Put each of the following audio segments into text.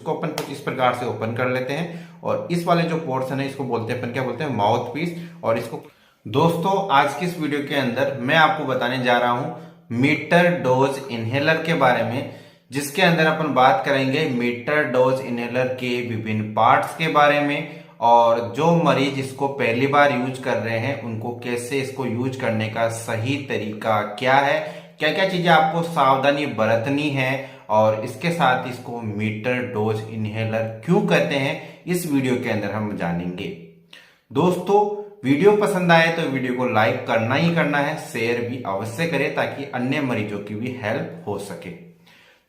इसको अपन कुछ इस प्रकार से ओपन कर लेते हैं और इस वाले जो पोर्शन है इसको बोलते हैं अपन क्या बोलते हैं माउथ पीस। और इसको दोस्तों आज की इस वीडियो के अंदर मैं आपको बताने जा रहा हूं मीटर डोज इनहेलर के बारे में, जिसके अंदर अपन बात करेंगे मीटर डोज इनहेलर के विभिन्न पार्ट्स के बारे में और जो मरीज इसको पहली बार यूज कर रहे हैं उनको कैसे इसको यूज करने का सही तरीका क्या है, क्या क्या चीजें आपको सावधानी बरतनी है और इसके साथ इसको मीटर डोज इनहेलर क्यों कहते हैं इस वीडियो के अंदर हम जानेंगे। दोस्तों वीडियो पसंद आए तो वीडियो को लाइक करना ही करना है, शेयर भी अवश्य करें ताकि अन्य मरीजों की भी हेल्प हो सके।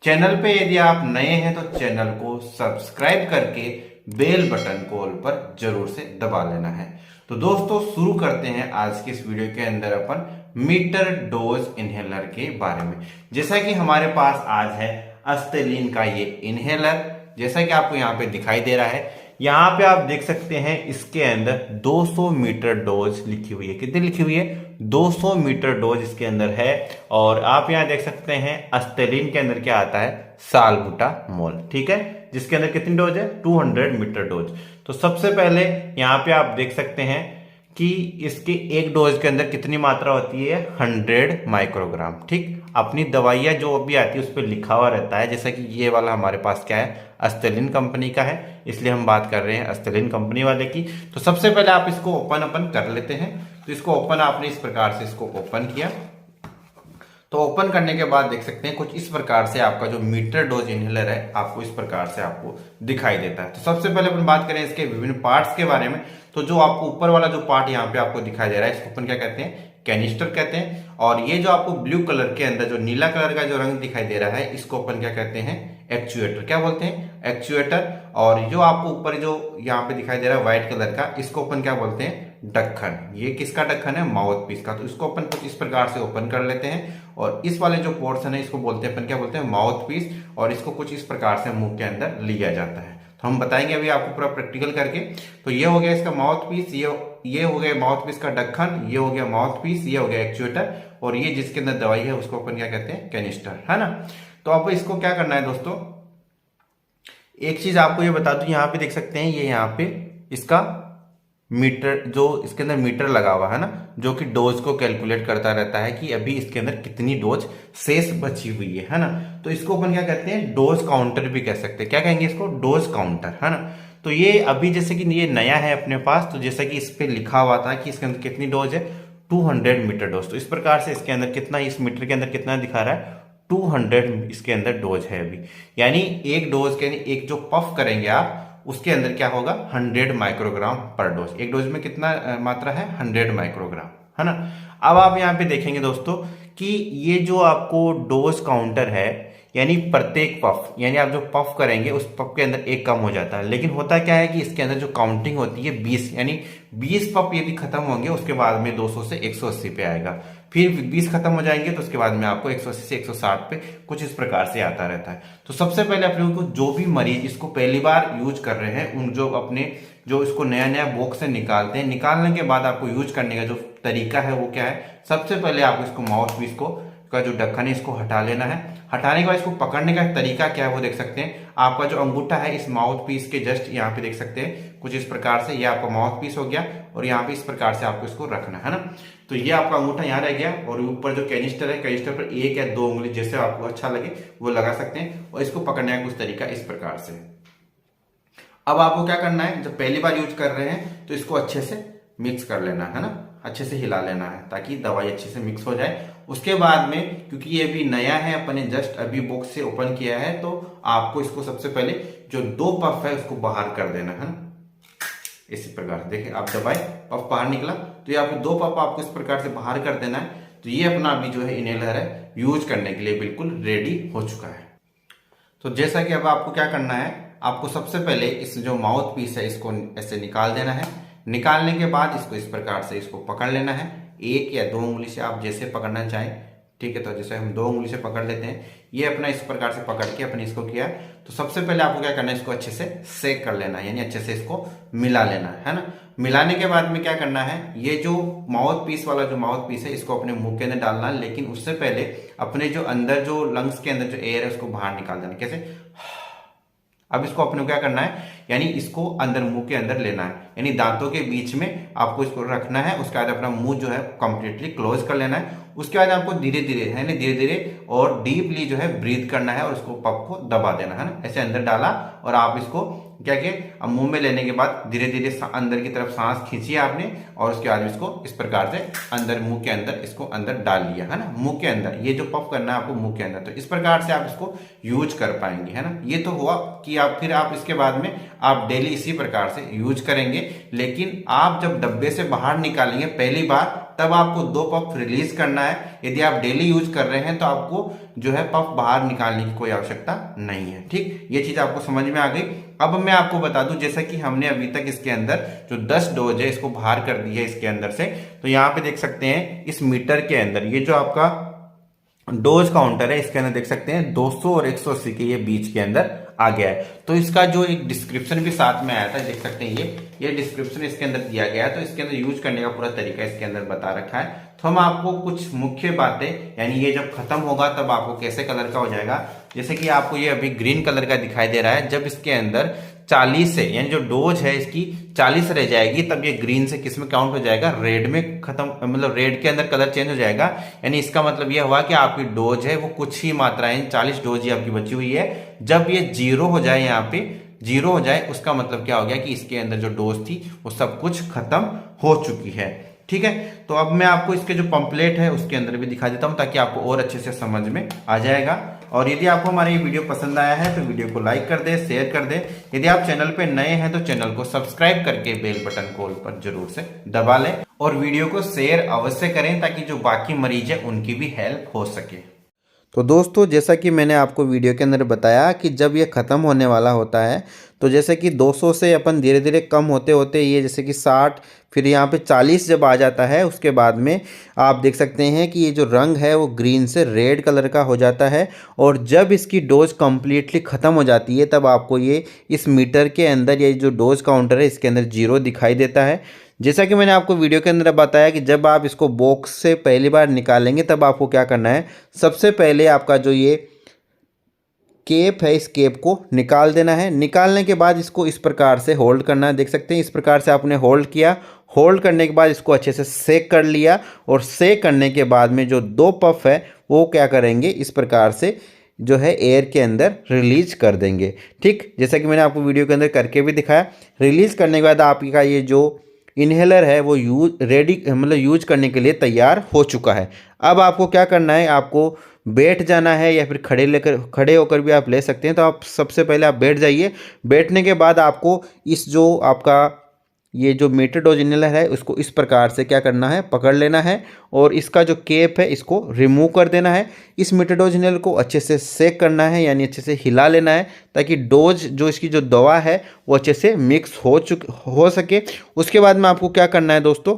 चैनल पे यदि आप नए हैं तो चैनल को सब्सक्राइब करके बेल बटन को ऑल पर जरूर से दबा लेना है। तो दोस्तों शुरू करते हैं आज की इस वीडियो के अंदर अपन मीटर डोज इनहेलर के बारे में। जैसा कि हमारे पास आज है अस्तेलिन का ये इनहेलर, जैसा कि आपको यहाँ पे दिखाई दे रहा है। यहाँ पे आप देख सकते हैं इसके अंदर 200 मीटर डोज लिखी हुई है। कितनी लिखी हुई है? 200 मीटर डोज इसके अंदर है। और आप यहाँ देख सकते हैं अस्तेलिन के अंदर क्या आता है? साल्बुटामोल, ठीक है, जिसके अंदर कितनी डोज है? 200 मीटर डोज। तो सबसे पहले यहाँ पे आप देख सकते हैं कि इसके एक डोज के अंदर कितनी मात्रा होती है? 100 माइक्रोग्राम। ठीक, अपनी दवाइयाँ जो भी आती है उस पर लिखा हुआ रहता है। जैसा कि ये वाला हमारे पास क्या है? अस्तेलिन कंपनी का है, इसलिए हम बात कर रहे हैं अस्तेलिन कंपनी वाले की। तो सबसे पहले आप इसको ओपन कर लेते हैं। तो इसको ओपन आपने इस प्रकार से इसको ओपन किया। तो ओपन करने के बाद देख सकते हैं कुछ इस प्रकार से आपका जो मीटर डोज इनहेलर है आपको इस प्रकार से आपको दिखाई देता है। तो सबसे पहले अपन बात करें इसके विभिन्न पार्ट्स के बारे में। तो जो आपको ऊपर वाला जो पार्ट यहाँ पे आपको दिखाई दे रहा है इसको अपन क्या कहते हैं? कैनिस्टर कहते हैं। और ये जो आपको ब्लू कलर के अंदर जो नीला कलर का जो रंग दिखाई दे रहा है इसको अपन क्या कहते हैं? एक्चुएटर। क्या बोलते हैं? एक्चुएटर। और जो आपको ऊपर जो यहाँ पे दिखाई दे रहा है व्हाइट कलर का इसको अपन क्या बोलते हैं? ढक्कन। ये किसका ढक्कन है? माउथ पीस का। तो इसको अपन कुछ इस प्रकार से ओपन कर लेते हैं और इस वाले जो पोर्शन है इसको बोलते हैं अपन क्या बोलते हैं? Mouthpiece. और इसको कुछ इस प्रकार से मुंह के अंदर लिया जाता है। तो हम बताएंगे अभी आपको पूरा प्रैक्टिकल करके। तो ये हो गया इसका माउथ पीस, ये हो गया माउथ पीस का ढक्कन, ये हो गया माउथ पीस, ये हो गया एक्चुएटर और ये जिसके अंदर दवाई है उसको अपन क्या कहते हैं? कैनिस्टर, है ना। तो अब इसको क्या करना है दोस्तों, एक चीज आपको ये बता दूं, यहाँ पे देख सकते हैं ये यहाँ पे इसका मीटर, जो इसके अंदर मीटर लगा हुआ है ना, जो कि डोज को कैलकुलेट करता रहता है कि अभी इसके अंदर कितनी डोज शेष बची हुई है ना। तो इसको अपन क्या कहते हैं? डोज काउंटर भी कह सकते हैं। क्या कहेंगे इसको? डोज काउंटर, है ना। तो ये अभी जैसे कि ये नया है अपने पास, तो जैसा कि इस पे लिखा हुआ था कि इसके अंदर कितनी डोज है? 200 मीटर डोज। तो इस प्रकार से इसके अंदर कितना, इस मीटर के अंदर कितना दिखा रहा है? 200 इसके अंदर डोज है अभी। यानी एक डोज के एक जो पफ करेंगे आप उसके अंदर क्या होगा? 100 माइक्रोग्राम पर डोज। एक डोज में कितना मात्रा है? 100 माइक्रोग्राम, है ना। अब आप यहाँ पे देखेंगे दोस्तों कि ये जो आपको डोज काउंटर है यानी प्रत्येक पफ, यानी आप जो पफ करेंगे उस पफ के अंदर एक कम हो जाता है। लेकिन होता क्या है कि इसके अंदर जो काउंटिंग होती है 20, यानी 20 पफ यदि खत्म होंगे उसके बाद में 200 से 180 पे आएगा। फिर 20 खत्म हो जाएंगे तो उसके बाद में आपको 180 से 160 पे कुछ इस प्रकार से आता रहता है। तो सबसे पहले अपने को जो भी मरीज इसको पहली बार यूज कर रहे हैं उन जो अपने जो इसको नया नया बॉक्स से निकालते हैं, निकालने के बाद आपको यूज करने का जो तरीका है वो क्या है? सबसे पहले आपको इसको माउथ पीस को का जो ढक्कन है इसको हटा लेना है। हटाने के बाद इसको पकड़ने का तरीका क्या है वो देख सकते हैं। आपका जो अंगूठा है इस माउथ पीस के जस्ट यहाँ पे देख सकते हैं कुछ इस प्रकार से, ये आपका माउथ पीस हो गया और यहाँ पे इस प्रकार से आपको इसको रखना है ना। तो ये आपका अंगूठा यहाँ रह गया और ऊपर जो कैनिस्टर है, कैनिस्टर पर 1 या 2 उंगली जैसे आपको अच्छा लगे वो लगा सकते हैं और इसको पकड़ने का कुछ तरीका इस प्रकार से। अब आपको क्या करना है, जब पहली बार यूज कर रहे हैं तो इसको अच्छे से मिक्स कर लेना है ना, अच्छे से हिला लेना है ताकि दवाई अच्छे से मिक्स हो जाए। उसके बाद में क्योंकि ये अभी नया है, अपने जस्ट अभी बॉक्स से ओपन किया है, तो आपको इसको सबसे पहले जो 2 पफ है उसको बाहर कर देना है ना, इसी प्रकार से। देखिए आप दबाए, पफ बाहर निकला, तो ये आपको 2 पफ आपको इस प्रकार से बाहर कर देना है। तो ये अपना अभी जो है इनहेलर है यूज करने के लिए बिल्कुल रेडी हो चुका है। तो जैसा कि अब आपको क्या करना है, आपको सबसे पहले इस जो माउथ पीस है इसको ऐसे निकाल देना है। निकालने के बाद इसको इस प्रकार से इसको पकड़ लेना है, 1 या 2 उंगली से आप जैसे पकड़ना चाहें, ठीक है। तो जैसे हम 2 उंगली से पकड़ लेते हैं, ये अपना इस प्रकार से पकड़ के अपने इसको किया। तो सबसे पहले आपको क्या करना है, इसको अच्छे से सेक कर लेना है, यानी अच्छे से इसको मिला लेना है ना। मिलाने के बाद में क्या करना है, ये जो माउथ पीस वाला जो माउथ पीस है इसको अपने मुंह के अंदर डालना है, लेकिन उससे पहले अपने जो अंदर जो लंग्स के अंदर जो एयर है उसको बाहर निकाल देना। कैसे? अब इसको अपने को क्या करना है, यानी इसको अंदर मुंह के अंदर लेना है, यानी दांतों के बीच में आपको इसको रखना है। उसके बाद अपना मुंह जो है कंप्लीटली क्लोज कर लेना है। उसके बाद आपको धीरे धीरे यानी धीरे धीरे और डीपली जो है ब्रीथ करना है और उसको पफ को दबा देना है ना, ऐसे अंदर डाला और आप इसको क्या किए, अब मुंह में लेने के बाद धीरे धीरे अंदर की तरफ सांस खींची आपने और उसके बाद इसको इस प्रकार से अंदर मुंह के अंदर इसको अंदर डाल लिया है ना, मुंह के अंदर। ये जो पफ करना है आपको मुंह के अंदर, तो इस प्रकार से आप इसको यूज कर पाएंगे है ना। ये तो हुआ कि आप फिर आप इसके बाद में आप डेली इसी प्रकार से यूज करेंगे। लेकिन आप जब डब्बे से बाहर निकालेंगे पहली बार, तब आपको 2 पफ रिलीज करना है। यदि आप डेली यूज कर रहे हैं तो आपको जो है पफ बाहर निकालने की कोई आवश्यकता नहीं है। ठीक, ये चीज आपको समझ में आ गई। अब मैं आपको बता दूं, जैसा कि हमने अभी तक इसके अंदर जो 10 डोज है इसको बाहर कर दिया है इसके अंदर से, तो यहाँ पे देख सकते हैं इस मीटर के अंदर ये जो आपका डोज काउंटर है इसके अंदर देख सकते हैं 200 और 180 के ये बीच के अंदर आ गया है। तो इसका जो एक डिस्क्रिप्शन भी साथ में आया था, देख सकते हैं ये डिस्क्रिप्शन इसके अंदर दिया गया है। तो इसके अंदर यूज करने का पूरा तरीका इसके अंदर बता रखा है। तो हम आपको कुछ मुख्य बातें, यानी ये जब खत्म होगा तब आपको कैसे कलर का हो जाएगा, जैसे कि आपको ये अभी ग्रीन कलर का दिखाई दे रहा है। जब इसके अंदर 40 से, यानी जो डोज है इसकी 40 रह जाएगी, तब ये ग्रीन से किस में काउंट हो जाएगा, रेड में खत्म, मतलब रेड के अंदर कलर चेंज हो जाएगा। यानी इसका मतलब ये हुआ कि आपकी डोज है वो कुछ ही मात्रा है, 40 डोज ही आपकी बची हुई है। जब ये 0 हो जाए, यहाँ पे 0 हो जाए, उसका मतलब क्या हो गया कि इसके अंदर जो डोज थी वो सब कुछ खत्म हो चुकी है। ठीक है, तो अब मैं आपको इसके जो पंपलेट है उसके अंदर भी दिखा देता हूं ताकि आपको और अच्छे से समझ में आ जाएगा। और यदि आपको हमारा ये वीडियो पसंद आया है तो वीडियो को लाइक कर दे, शेयर कर दे। यदि आप चैनल पे नए हैं तो चैनल को सब्सक्राइब करके बेल बटन कॉल पर जरूर से दबा लें और वीडियो को शेयर अवश्य करें ताकि जो बाकी मरीज है उनकी भी हेल्प हो सके। तो दोस्तों, जैसा कि मैंने आपको वीडियो के अंदर बताया कि जब ये ख़त्म होने वाला होता है, तो जैसे कि 200 से अपन धीरे धीरे कम होते होते ये जैसे कि 60, फिर यहाँ पे 40 जब आ जाता है, उसके बाद में आप देख सकते हैं कि ये जो रंग है वो ग्रीन से रेड कलर का हो जाता है। और जब इसकी डोज कम्प्लीटली ख़त्म हो जाती है तब आपको ये इस मीटर के अंदर, ये जो डोज काउंटर है इसके अंदर 0 दिखाई देता है। जैसा कि मैंने आपको वीडियो के अंदर बताया कि जब आप इसको बॉक्स से पहली बार निकालेंगे तब आपको क्या करना है, सबसे पहले आपका जो ये केप है इस केप को निकाल देना है। निकालने के बाद इसको इस प्रकार से होल्ड करना है, देख सकते हैं इस प्रकार से आपने होल्ड किया। होल्ड करने के बाद इसको अच्छे से सेक कर लिया और सेक करने के बाद में जो 2 पफ है वो क्या करेंगे, इस प्रकार से जो है एयर के अंदर रिलीज कर देंगे। ठीक, जैसा कि मैंने आपको वीडियो के अंदर करके भी दिखाया। रिलीज करने के बाद आपका ये जो इन्हेलर है वो यूज करने के लिए तैयार हो चुका है। अब आपको क्या करना है, आपको बैठ जाना है या फिर खड़े होकर भी आप ले सकते हैं। तो आप सबसे पहले आप बैठ जाइए। बैठने के बाद आपको इस जो आपका ये जो मीटर डोज इन्हेलर है उसको इस प्रकार से क्या करना है, पकड़ लेना है और इसका जो केप है इसको रिमूव कर देना है। इस मीटर डोज इन्हेलर को अच्छे से सेक करना है, यानी अच्छे से हिला लेना है ताकि डोज जो इसकी जो दवा है वो अच्छे से मिक्स हो सके। उसके बाद में आपको क्या करना है दोस्तों,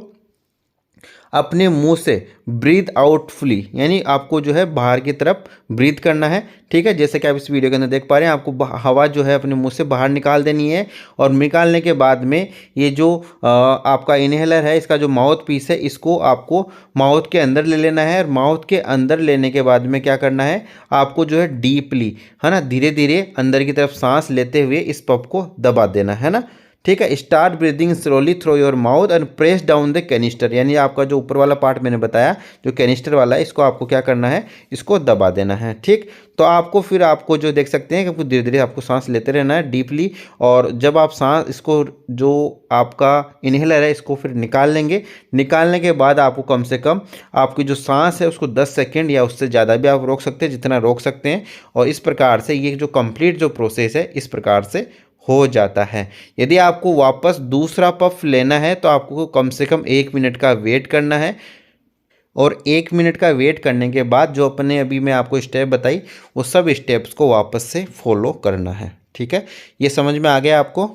अपने मुंह से ब्रीथ आउट फुली, यानी आपको जो है बाहर की तरफ ब्रीथ करना है। ठीक है, जैसे कि आप इस वीडियो के अंदर देख पा रहे हैं, आपको हवा जो है अपने मुंह से बाहर निकाल देनी है। और निकालने के बाद में ये जो आपका इन्हेलर है, इसका जो माउथ पीस है, इसको आपको माउथ के अंदर ले लेना है। और माउथ के अंदर लेने के बाद में क्या करना है, आपको जो है डीपली, है ना, धीरे धीरे अंदर की तरफ सांस लेते हुए इस पफ को दबा देना है ना। ठीक है, start breathing slowly through your mouth and press down the canister, यानी आपका जो ऊपर वाला पार्ट मैंने बताया जो कैनिस्टर वाला है, इसको आपको क्या करना है, इसको दबा देना है। ठीक, तो आपको फिर आपको जो देख सकते हैं कि धीरे धीरे आपको सांस लेते रहना है डीपली। और जब आप सांस इसको जो आपका इन्हेलर है इसको फिर निकाल लेंगे। निकालने के बाद आपको कम से कम आपकी जो सांस है उसको 10 सेकेंड या उससे ज़्यादा भी आप रोक सकते हैं, जितना रोक सकते हैं। और इस प्रकार से ये जो कंप्लीट जो प्रोसेस है इस प्रकार से हो जाता है। यदि आपको वापस दूसरा पफ लेना है तो आपको कम से कम 1 मिनट का वेट करना है। और 1 मिनट का वेट करने के बाद जो अपने अभी मैं आपको स्टेप बताई वो सब स्टेप्स को वापस से फॉलो करना है। ठीक है, ये समझ में आ गया आपको।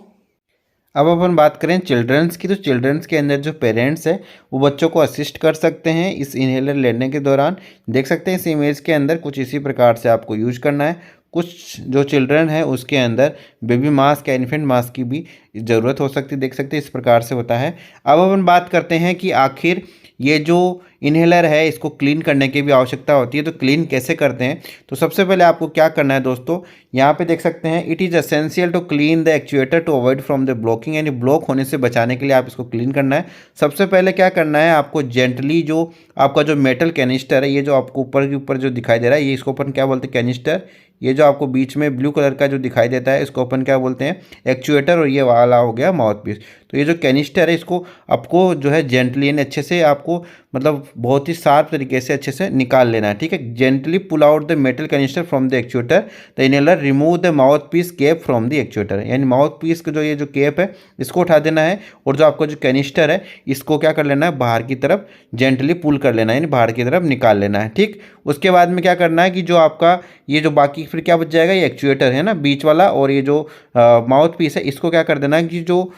अब अपन बात करें चिल्ड्रंस की, तो चिल्ड्रंस के अंदर जो पेरेंट्स है वो बच्चों को असिस्ट कर सकते हैं इस इन्हेलर लेने के दौरान। देख सकते हैं इस इमेज के अंदर कुछ इसी प्रकार से आपको यूज करना है। कुछ जो चिल्ड्रन है उसके अंदर बेबी मास्क या इन्फेंट मास्क की भी ज़रूरत हो सकती है, देख सकते हैं इस प्रकार से होता है। अब अपन बात करते हैं कि आखिर ये जो इनहेलर है इसको क्लीन करने की भी आवश्यकता होती है। तो क्लीन कैसे करते हैं, तो सबसे पहले आपको क्या करना है दोस्तों, यहाँ पे देख सकते हैं it is essential to clean the actuator to avoid from the blocking, यानी ब्लॉक होने से बचाने के लिए आप इसको क्लीन करना है। सबसे पहले क्या करना है, आपको जेंटली जो आपका जो मेटल कैनिस्टर है, ये जो आपको ऊपर के ऊपर जो दिखाई दे रहा है, ये इसको अपन क्या बोलते हैं, कैनिस्टर। ये जो आपको बीच में ब्लू कलर का जो दिखाई देता है, इसको अपन क्या बोलते हैं, एक्चुएटर। और ये वाला हो गया माउथ पीस। तो ये जो कैनिस्टर है इसको आपको जो है जेंटली यानी अच्छे से आपको मतलब बहुत ही शार्प तरीके से अच्छे से निकाल लेना है, ठीक है। Gently pull out the metal canister from the actuator, the inhaler remove the mouthpiece cap from the actuator, यानी माउथ पीस का जो ये जो केप है इसको उठा देना है, और जो आपका जो कैनिस्टर है इसको क्या कर लेना है, बाहर की तरफ जेंटली पुल कर लेना है, यानी बाहर की तरफ निकाल लेना है, ठीक। उसके बाद में क्या करना है कि जो आपका ये जो बाकी फिर क्या बच जाएगा, ये एक्चुएटर है ना बीच वाला, और ये जो माउथ पीस है इसको क्या कर देना है कि जो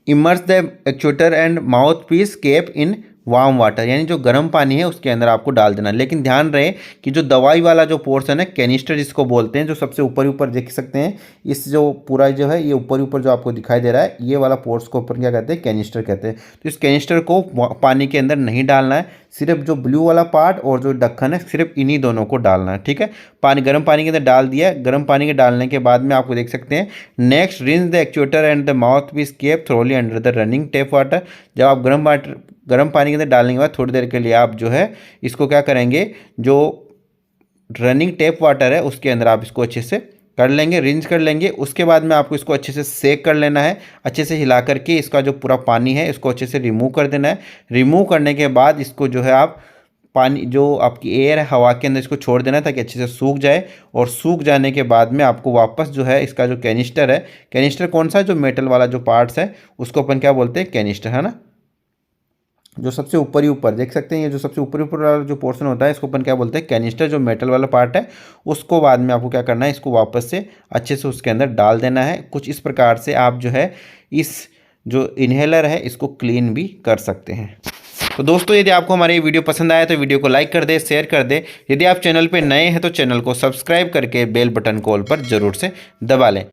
immerse the actuator and mouthpiece cap in warm water, यानी जो गर्म पानी है उसके अंदर आपको डाल देना। लेकिन ध्यान रहे कि जो दवाई वाला जो पोर्शन है, कैनिस्टर जिसको बोलते हैं, जो सबसे ऊपर ऊपर देख सकते हैं, इस जो पूरा जो है ये ऊपर ऊपर जो आपको दिखाई दे रहा है, ये वाला पोर्स को ऊपर क्या कहते हैं, कैनिस्टर कहते हैं। तो इस कैनिस्टर को पानी के अंदर नहीं डालना है, सिर्फ जो ब्लू वाला पार्ट और जो ढक्कन है सिर्फ इन्हीं दोनों को डालना है, ठीक है। पानी गर्म पानी के अंदर डाल दिया। गर्म पानी के डालने के बाद में आपको देख सकते हैं, next rinse the actuator and the mouthpiece cap thoroughly under the running tap water. जब आप गर्म पानी के अंदर डालने के बाद थोड़ी देर के लिए आप जो है इसको क्या करेंगे, जो रनिंग टेप वाटर है उसके अंदर आप इसको अच्छे से कर लेंगे, रिंस कर लेंगे। उसके बाद में आपको इसको अच्छे से सेक कर लेना है, अच्छे से हिला करके इसका जो पूरा पानी है इसको अच्छे से रिमूव कर देना है। रिमूव करने के बाद इसको जो है आप पानी जो आपकी एयर है हवा के अंदर इसको छोड़ देना है ताकि अच्छे से सूख जाए। और सूख जाने के बाद में आपको वापस जो है इसका जो कैनिस्टर है, कैनिस्टर कौन सा, जो मेटल वाला जो पार्ट्स है उसको अपन क्या बोलते हैं, कैनिस्टर, है ना। जो सबसे ऊपर ही ऊपर देख सकते हैं, ये जो सबसे ऊपर ऊपर वाला जो पोर्शन होता है इसको अपन क्या बोलते हैं, कैनिस्टर। जो मेटल वाला पार्ट है उसको बाद में आपको क्या करना है, इसको वापस से अच्छे से उसके अंदर डाल देना है। कुछ इस प्रकार से आप जो है इस जो इनहेलर है इसको क्लीन भी कर सकते हैं। तो दोस्तों यदि आपको हमारी ये वीडियो पसंद आया तो वीडियो को लाइक कर दे, शेयर कर दे। यदि आप चैनल पर नए हैं तो चैनल को सब्सक्राइब करके बेल बटन को ऑल पर जरूर से दबा लें।